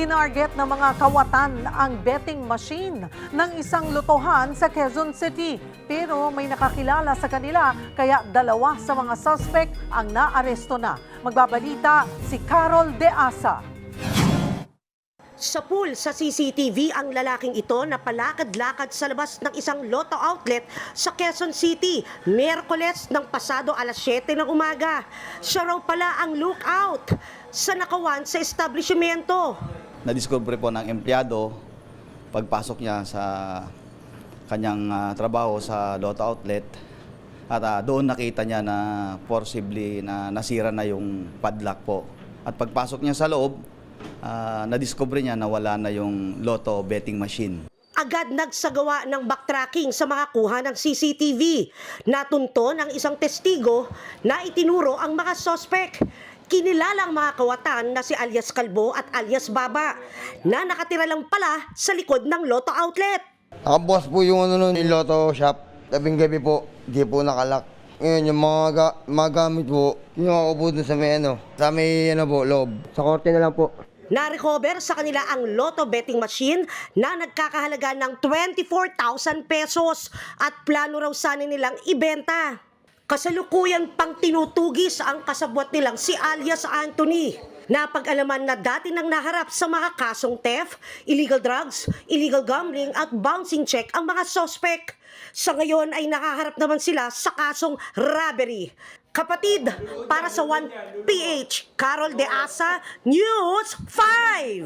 Tinarget ng mga kawatan ang betting machine ng isang lotohan sa Quezon City. Pero may nakakilala sa kanila kaya dalawa sa mga suspect ang naaresto na. Magbabalita si Carol De Asa. Sa pool sa CCTV ang lalaking ito na palakad-lakad sa labas ng isang lotto outlet sa Quezon City, Miyerkules ng pasado alas 7 ng umaga. Siya raw pala ang lookout sa nakawan sa establishmento. Na-discover po ng empleyado pagpasok niya sa kanyang trabaho sa lotto outlet at doon nakita niya na possibly na nasira na yung padlock po. At pagpasok niya sa loob, na-discover niya na wala na yung lotto betting machine. Agad nagsagawa ng backtracking sa mga kuha ng CCTV. Natunto ng isang testigo na itinuro ang mga sospek. Kinilala ang mga kawatan na si alias Kalbo at alias Baba na nakatira lang pala sa likod ng lotto outlet. Nakabukas po yung yung lotto shop. Tabing gabi po, di po nakalak. Ngayon, yung mga gamit po, kinuha ko po dun sa may loob. Sa korte na lang po. Na-recover sa kanila ang lotto betting machine na nagkakahalaga ng 24,000 pesos at plano raw sana nilang ibenta. Kasalukuyan pang tinutugis ang kasabwat nilang si alias Anthony. Napag-alaman na dati nang naharap sa mga kasong theft, illegal drugs, illegal gambling at bouncing check ang mga suspect. Sa ngayon ay nakaharap naman sila sa kasong robbery. Kapatid, para sa 1PH, Carol De Asa, News 5!